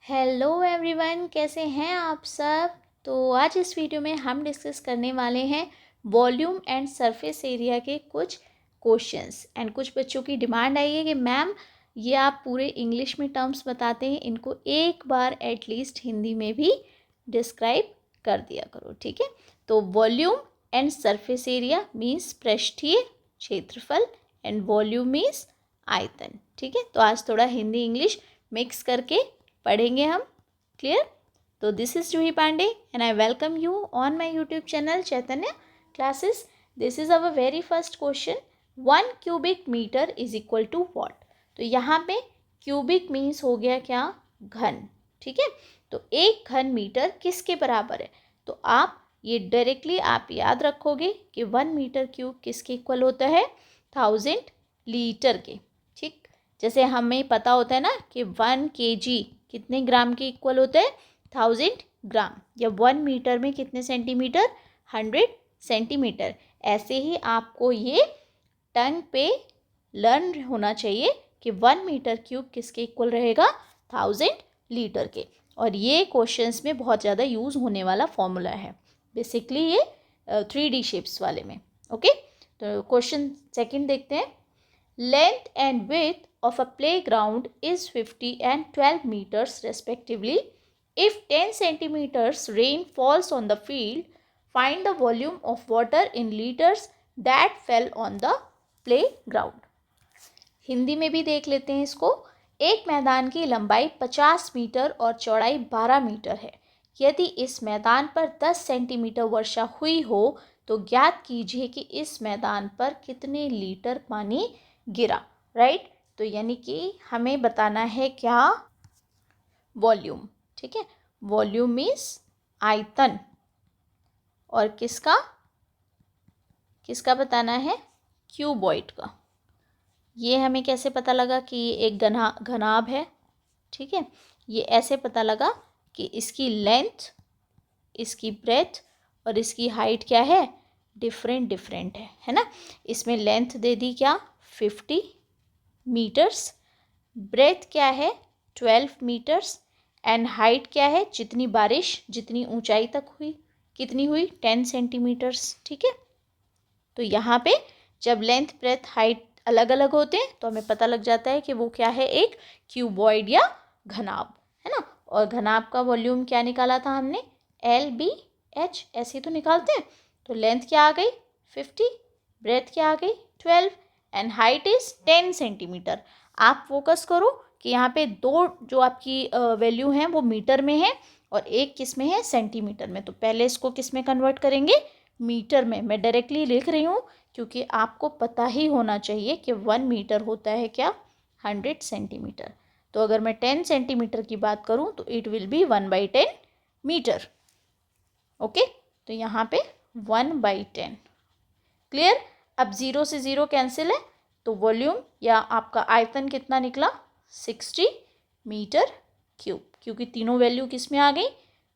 Hello everyone, कैसे हैं आप सब। तो आज इस वीडियो में हम डिस्कस करने वाले हैं वॉल्यूम एंड सरफेस एरिया के कुछ क्वेश्चंस। एंड कुछ बच्चों की डिमांड आई है कि मैम ये आप पूरे इंग्लिश में टर्म्स बताते हैं, इनको एक बार एटलीस्ट हिंदी में भी डिस्क्राइब कर दिया करो। ठीक है, तो volume and surface area means पृष्ठीय क्षेत्रफल एंड वॉल्यूम मीन्स आयतन। ठीक है, तो आज थोड़ा हिंदी इंग्लिश मिक्स करके पढ़ेंगे हम। क्लियर? तो this is Juhi Pandey and I welcome you on my YouTube channel Chaitanya classes. This is our very first question, 1 cubic metre is equal to what. तो यहाँ पे क्यूबिक मीन्स हो गया क्या? घन। ठीक है, तो एक घन मीटर किसके बराबर है? तो आप ये डायरेक्टली आप याद रखोगे कि 1 मीटर क्यूब किसके इक्वल होता है? 1000 लीटर के। ठीक, जैसे हमें पता होता है ना कि 1 kg कितने ग्राम के इक्वल होते हैं? 1000 ग्राम। या 1 मीटर में कितने सेंटीमीटर? 100 सेंटीमीटर। ऐसे ही आपको ये टंग पे लर्न होना चाहिए कि 1 मीटर क्यूब किसके इक्वल रहेगा? 1000 लीटर के। और ये क्वेश्चंस में बहुत ज़्यादा यूज़ होने वाला फॉर्मूला है बेसिकली, ये 3D शेप्स वाले में। ओके, तो क्वेश्चन सेकंड देखते हैं। Length and width of a playground is 50 and 12 meters respectively. If 10 centimeters rain falls on the field, find the volume of water in liters that fell on the playground. Hindi में भी देख लेते हैं इसको। एक मैदान की लंबाई 50 मीटर और चौड़ाई 12 मीटर है। यदि इस मैदान पर 10 सेंटीमीटर वर्षा हुई हो तो ज्ञात कीजिए कि इस मैदान पर कितने लीटर पानी गिरा। राइट, तो यानी कि हमें बताना है क्या? वॉल्यूम। ठीक है, वॉल्यूम मीन्स आयतन। और किसका किसका बताना है? क्यूबॉइड का। ये हमें कैसे पता लगा कि ये एक घनाभ है? ठीक है, ये ऐसे पता लगा कि इसकी लेंथ, इसकी ब्रेथ और इसकी हाइट क्या है? डिफरेंट है ना। इसमें लेंथ दे दी क्या? 50 मीटर्स। ब्रेथ क्या है? 12 मीटर्स। एंड हाइट क्या है? जितनी बारिश जितनी ऊंचाई तक हुई, कितनी हुई? 10 सेंटीमीटर्स। ठीक है, तो यहाँ पे जब लेंथ ब्रेथ हाइट अलग अलग होते हैं तो हमें पता लग जाता है कि वो क्या है? एक क्यूबॉइड या घनाभ है ना। और घनाभ का वॉल्यूम क्या निकाला था हमने? LBH, ऐसे तो निकालते हैं। तो लेंथ क्या आ गई? 50, ब्रेथ क्या आ गई? 12 एंड हाइट इज 10 सेंटीमीटर। आप फोकस करो कि यहाँ पे दो जो आपकी वैल्यू हैं वो मीटर में है और एक किस में है? सेंटीमीटर में। तो पहले इसको किस में कन्वर्ट करेंगे? मीटर में। मैं डायरेक्टली लिख रही हूँ क्योंकि आपको पता ही होना चाहिए कि 1 मीटर होता है क्या? 100 सेंटीमीटर। तो अगर मैं 10 सेंटीमीटर की बात करूँ तो it will be 1/10 metre. Okay, तो यहाँ पे 1/10। क्लियर? अब 0 से 0 कैंसिल है तो वॉल्यूम या आपका आयतन कितना निकला? 60 मीटर क्यूब, क्योंकि तीनों वैल्यू किस में आ गई?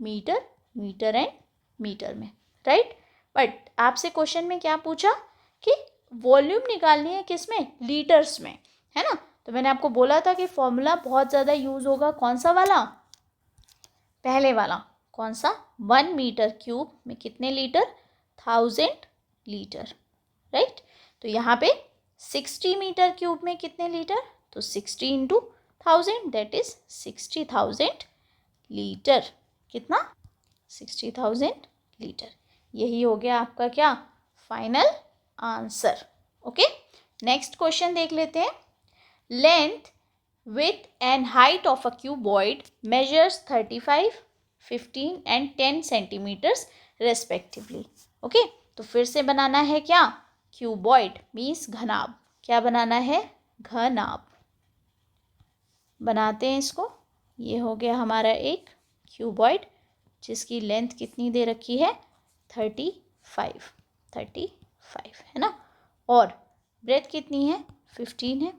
मीटर, मीटर एंड मीटर में। राइट, बट आपसे क्वेश्चन में क्या पूछा कि वॉल्यूम निकालनी है किस में? लीटर्स में, है ना। तो मैंने आपको बोला था कि फॉर्मूला बहुत ज़्यादा यूज होगा। कौन सा वाला? पहले वाला। कौन सा? 1 मीटर क्यूब में कितने लीटर? 1000 लीटर। राइट, तो यहाँ पे 60 मीटर क्यूब में कितने लीटर? तो 60 इंटू 1000 दैट इज 60,000 लीटर। कितना? 60,000 लीटर। यही हो गया आपका क्या? Final answer. Okay, next question देख लेते हैं। Length, width and height of a cuboid measures 35, 15 and 10 centimeters respectively. Okay, तो फिर से बनाना है क्या? क्यूबॉइड मीन्स घनाभ। क्या बनाना है? घनाभ। बनाते हैं इसको। ये हो गया हमारा एक क्यूबॉइड जिसकी लेंथ कितनी दे रखी है? 35 है ना। और ब्रेथ कितनी है? 15 है।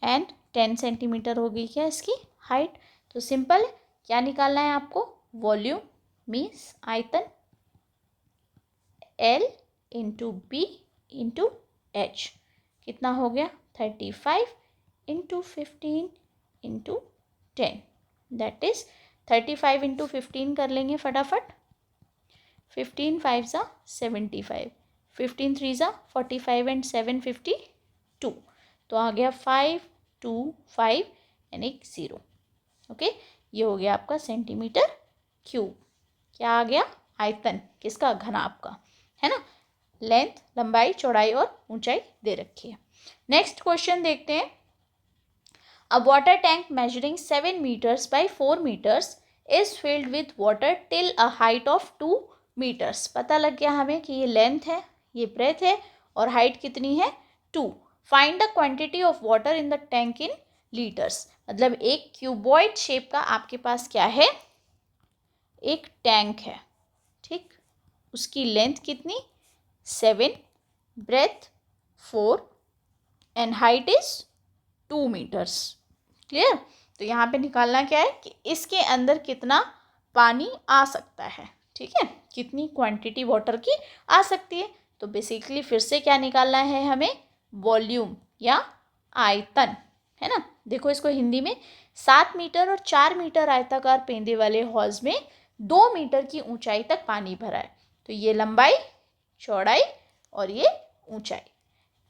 एंड 10 सेंटीमीटर हो गई क्या इसकी हाइट। तो सिंपल, क्या निकालना है आपको? वॉल्यूम मीन्स आयतन, L into B into H। कितना हो गया? 35 into 15 into 10। That is 35 into 15 कर लेंगे फटाफट। 15 5 ज़ा 75, 15 3 ज़ा 45 एंड 7 52। तो आ गया 5 2 5 एंड एक 0। ओके, ये हो गया आपका सेंटीमीटर क्यूब। क्या आ गया? आयतन। किसका? घनाभ का, है ना। लेंथ, लंबाई, चौड़ाई और ऊंचाई दे रखी है। नेक्स्ट क्वेश्चन देखते हैं। अ water tank measuring 7 meters by 4 meters is filled with water till a height of 2 meters। पता लग गया हमें कि ये लेंथ है, ये ब्रेथ है और हाइट कितनी है? 2। Find the quantity of water in the tank in litres. मतलब एक क्यूबॉइड शेप का आपके पास क्या है? एक टैंक है, ठीक। उसकी लेंथ कितनी? 7, breadth 4 and height is 2 meters। Clear? तो यहाँ पे निकालना क्या है कि इसके अंदर कितना पानी आ सकता है, ठीक है, कितनी क्वांटिटी वाटर की आ सकती है। तो बेसिकली फिर से क्या निकालना है हमें? वॉल्यूम या आयतन, है ना। देखो इसको हिंदी में 7 मीटर और 4 मीटर आयताकार पेंदे वाले हौज में 2 मीटर की ऊंचाई तक पानी भरा है। तो ये लंबाई, चौड़ाई और ये ऊंचाई।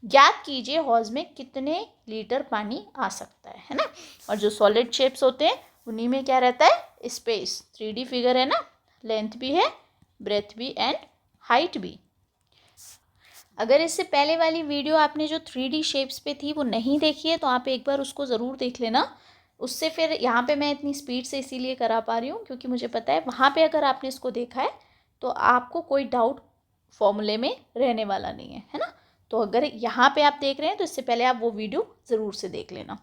ज्ञात कीजिए हौज में कितने लीटर पानी आ सकता है ना। और जो सॉलिड शेप्स होते हैं उन्हीं में क्या रहता है? स्पेस। 3D फिगर है ना, लेंथ भी है, ब्रेथ भी एंड हाइट भी। अगर इससे पहले वाली वीडियो आपने जो 3D शेप्स पे थी वो नहीं देखी है तो आप एक बार उसको ज़रूर देख लेना। उससे फिर यहाँ पे मैं इतनी स्पीड से इसीलिए करा पा रही हूँ क्योंकि मुझे पता है वहाँ पे अगर आपने इसको देखा है तो आपको कोई डाउट फॉर्मूले में रहने वाला नहीं है ना। तो अगर यहाँ पे आप देख रहे हैं तो इससे पहले आप वो वीडियो ज़रूर से देख लेना।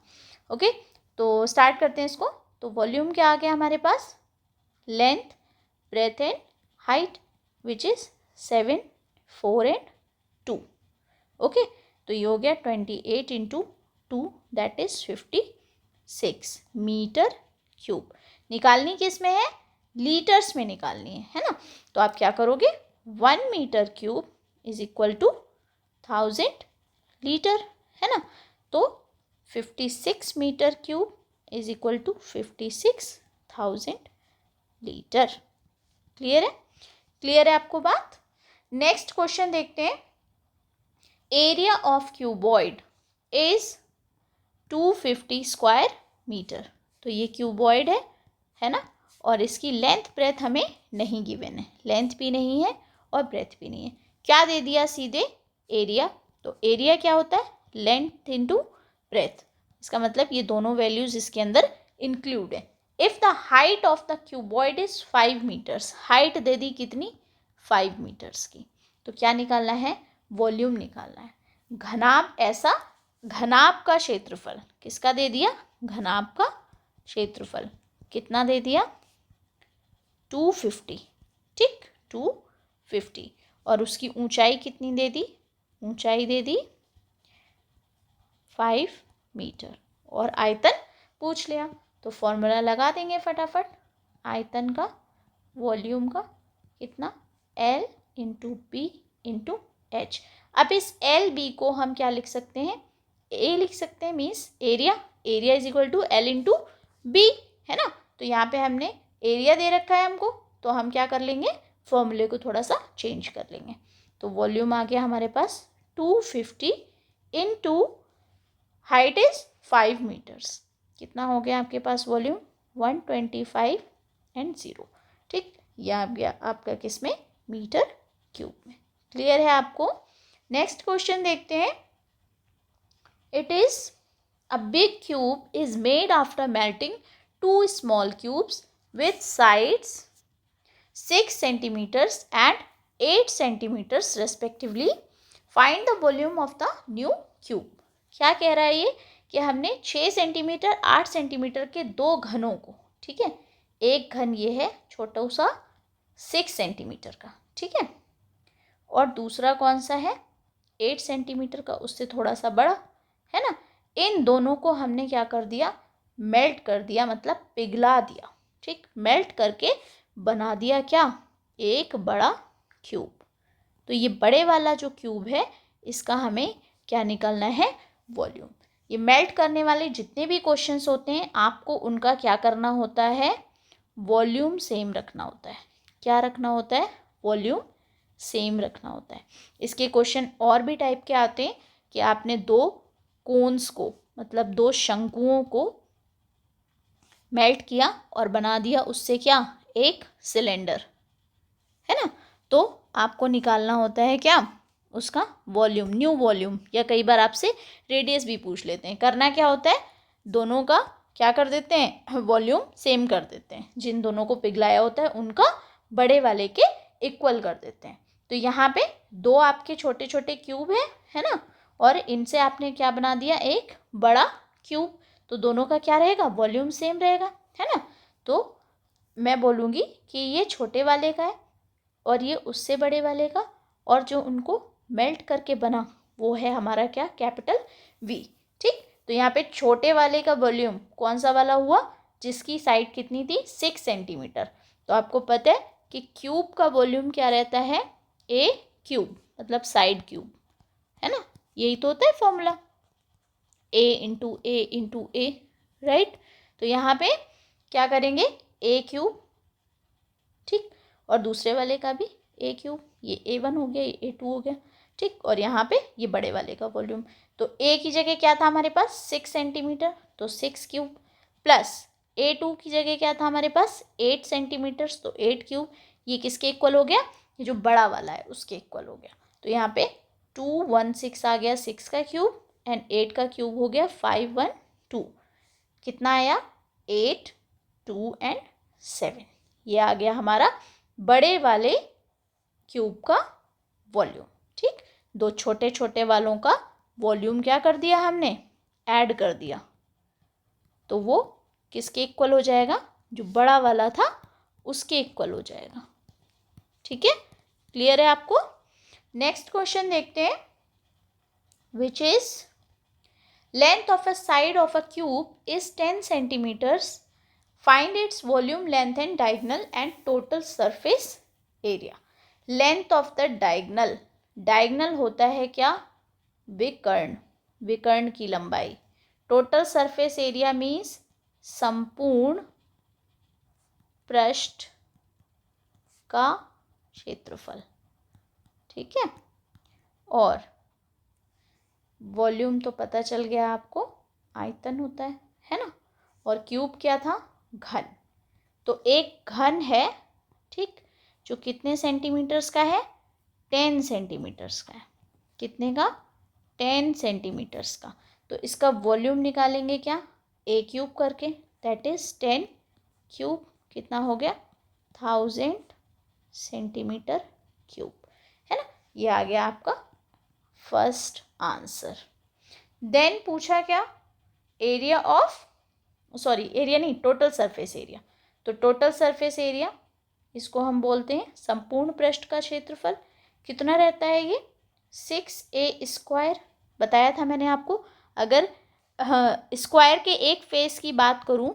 ओके, तो स्टार्ट करते हैं इसको। तो वॉल्यूम क्या आ गया हमारे पास? Length, breadth and height which is 7 4 and 2। Okay, तो ये हो गया 28 into 2 that is 56 metre cube. निकालनी किस में है? लीटर्स में निकालनी है ना। तो आप क्या करोगे? 1 metre cube is equal to 1000 litre, है ना। तो 56 metre cube is equal to 56,000 litre. Clear है? क्लियर है आपको बात? नेक्स्ट क्वेश्चन देखते हैं। Area of cuboid is 250 square metre. तो ये क्यूबॉइड है ना। और इसकी लेंथ ब्रेथ हमें नहीं गिवन है, लेंथ भी नहीं है और ब्रेथ भी नहीं है। क्या दे दिया? सीधे एरिया। तो एरिया क्या होता है? Length into breadth. इसका मतलब ये दोनों वैल्यूज इसके अंदर इंक्लूड है। If the height of the cuboid is 5 metres, height दे दी कितनी? 5 मीटर्स की। तो क्या निकालना है? वॉल्यूम निकालना है। घनाभ ऐसा, घनाभ का क्षेत्रफल किसका दे दिया? घनाभ का क्षेत्रफल कितना दे दिया? 250, ठीक, 250। और उसकी ऊंचाई कितनी दे दी? ऊंचाई दे दी 5 मीटर। और आयतन पूछ लिया तो फॉर्मूला लगा देंगे फटाफट। आयतन का, वॉल्यूम का कितना? L into B into H. अब इस एल बी को हम क्या लिख सकते हैं? ए लिख सकते हैं, means area. Area is equal to L into B, है ना। तो यहाँ पे हमने एरिया दे रखा है हमको, तो हम क्या कर लेंगे? फॉर्मूले को थोड़ा सा चेंज कर लेंगे। तो वॉल्यूम आ गया हमारे पास 250 इंटू हाइट इज 5 मीटर्स। कितना हो गया आपके पास वॉल्यूम? 125 एंड 0, ठीक। यह आ गया आपका किस में? मीटर क्यूब में। क्लियर है आपको? नेक्स्ट क्वेश्चन देखते हैं। It is a big cube is made after melting 2 small cubes with sides 6 centimeters and 8 centimeters respectively. Find the volume of the new cube. क्या कह रहा है ये? कि हमने 6 सेंटीमीटर 8 सेंटीमीटर के दो घनों को, ठीक है, एक घन ये है छोटा सा 6 सेंटीमीटर का, ठीक है, और दूसरा कौन सा है? 8 सेंटीमीटर का, उससे थोड़ा सा बड़ा, है ना। इन दोनों को हमने क्या कर दिया? मेल्ट कर दिया, मतलब पिघला दिया, ठीक। मेल्ट करके बना दिया क्या? एक बड़ा क्यूब। तो ये बड़े वाला जो क्यूब है इसका हमें क्या निकालना है? वॉल्यूम। ये मेल्ट करने वाले जितने भी क्वेश्चंस होते हैं आपको उनका क्या करना होता है, वॉल्यूम सेम रखना होता है। क्या रखना होता है, वॉल्यूम सेम रखना होता है। इसके क्वेश्चन और भी टाइप के आते हैं कि आपने दो कोन्स को, मतलब दो शंकुओं को मेल्ट किया और बना दिया उससे क्या, एक सिलेंडर, है ना। तो आपको निकालना होता है क्या, उसका वॉल्यूम, न्यू वॉल्यूम, या कई बार आपसे रेडियस भी पूछ लेते हैं। करना क्या होता है, दोनों का क्या कर देते हैं, वॉल्यूम सेम कर देते हैं। जिन दोनों को पिघलाया होता है उनका बड़े वाले के इक्वल कर देते हैं। तो यहाँ पे दो आपके छोटे छोटे क्यूब है ना, और इनसे आपने क्या बना दिया, एक बड़ा क्यूब। तो दोनों का क्या रहेगा, वॉल्यूम सेम रहेगा, है ना। तो मैं बोलूँगी कि ये छोटे वाले का है और ये उससे बड़े वाले का, और जो उनको मेल्ट करके बना वो है हमारा क्या, कैपिटल वी। ठीक, तो यहाँ पे छोटे वाले का वॉल्यूम कौन सा वाला हुआ, जिसकी साइड कितनी थी, 6 सेंटीमीटर। तो आपको पता है कि क्यूब का वॉल्यूम क्या रहता है, ए क्यूब, मतलब साइड क्यूब, है ना। यही तो होता है फॉर्मूला, ए इंटू ए, राइट। तो यहाँ पे क्या करेंगे, ए क्यूब, ठीक, और दूसरे वाले का भी ए क्यूब, ये A1 हो गया, ये A2 हो गया, ठीक। और यहाँ पे ये बड़े वाले का वॉल्यूम, तो ए की जगह क्या था हमारे पास, 6 सेंटीमीटर, तो 6 क्यूब, प्लस A2 की जगह क्या था हमारे पास, 8 सेंटीमीटर, तो 8 क्यूब। ये किसके इक्वल हो गया, ये जो बड़ा वाला है उसके इक्वल हो गया। तो यहाँ पे 216 आ गया 6 का क्यूब, एंड 8 का क्यूब हो गया 512। कितना आया, 8, 2 एंड 7। ये आ गया हमारा बड़े वाले क्यूब का वॉल्यूम, ठीक। दो छोटे छोटे वालों का वॉल्यूम क्या कर दिया हमने, ऐड कर दिया, तो वो किसके इक्वल हो जाएगा, जो बड़ा वाला था उसके इक्वल हो जाएगा। ठीक है, क्लियर है आपको। नेक्स्ट क्वेश्चन देखते हैं, which is length of a side of a cube is 10 centimetres, find its volume, length and diagonal and total surface area. Length of the diagonal, diagonal होता है क्या, विकर्ण, विकर्ण की लंबाई। टोटल सरफेस एरिया मीन्स संपूर्ण पृष्ठ का क्षेत्रफल, ठीक है। और वॉल्यूम तो पता चल गया आपको, आयतन होता है ना। और क्यूब क्या था, घन। तो एक घन है, ठीक, जो कितने सेंटीमीटर्स का है, 10 सेंटीमीटर्स का है। कितने का, 10 सेंटीमीटर्स का। तो इसका वॉल्यूम निकालेंगे क्या, ए क्यूब करके, दैट इज 10 क्यूब, कितना हो गया, 1000 सेंटीमीटर क्यूब, है ना। ये आ गया आपका फर्स्ट आंसर। देन पूछा क्या, एरिया ऑफ, सॉरी एरिया नहीं, टोटल सरफेस एरिया। तो टोटल सरफेस एरिया, इसको हम बोलते हैं संपूर्ण पृष्ठ का क्षेत्रफल। कितना रहता है ये, 6a²। बताया था मैंने आपको, अगर स्क्वायर के एक फेस की बात करूं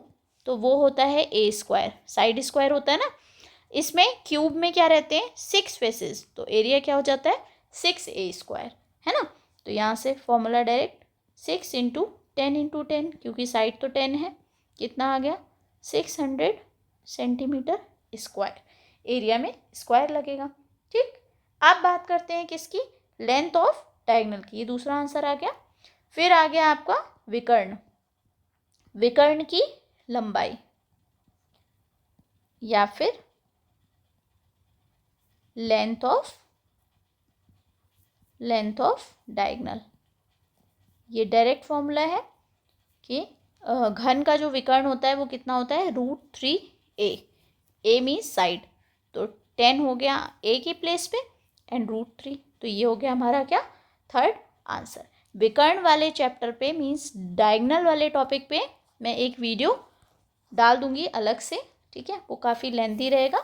तो वो होता है a², साइड स्क्वायर होता है ना। इसमें क्यूब में क्या रहते हैं, 6 फेसेस, तो एरिया क्या हो जाता है, 6a², है ना। तो यहाँ से फॉर्मूला डायरेक्ट, 6 इंटू 10, क्योंकि साइड तो 10 है, कितना आ गया, 600 सेंटीमीटर स्क्वायर। एरिया में स्क्वायर लगेगा, ठीक। अब बात करते हैं किसकी, लेंथ ऑफ डायगोनल की। ये दूसरा आंसर आ गया। फिर आ गया आपका विकर्ण, विकर्ण की लंबाई, या फिर लेंथ ऑफ डायगोनल। ये डायरेक्ट फॉर्मूला है कि घन का जो विकर्ण होता है वो कितना होता है, √3a। ए मीन्स साइड, तो 10 हो गया ए की प्लेस पे, एंड √3, तो ये हो गया हमारा क्या, थर्ड आंसर। विकर्ण वाले चैप्टर पे मीन्स डायगोनल वाले टॉपिक पे मैं एक वीडियो डाल दूंगी अलग से, ठीक है। वो काफ़ी लेंथी रहेगा,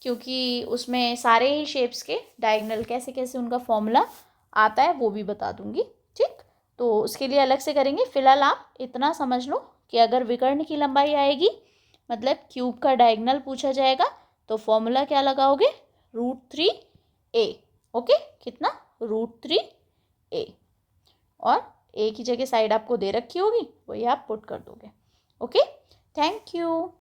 क्योंकि उसमें सारे ही शेप्स के डायगोनल कैसे कैसे उनका फॉर्मूला आता है वो भी बता दूंगी, ठीक। तो उसके लिए अलग से करेंगे। फिलहाल आप इतना समझ लो कि अगर विकर्ण की लंबाई आएगी, मतलब क्यूब का डायगोनल पूछा जाएगा, तो फॉर्मूला क्या लगाओगे, √3a। ओके, कितना, √3a। और एक ही जगह साइड आपको दे रखी होगी, वही आप पुट कर दोगे। Okay, thank you.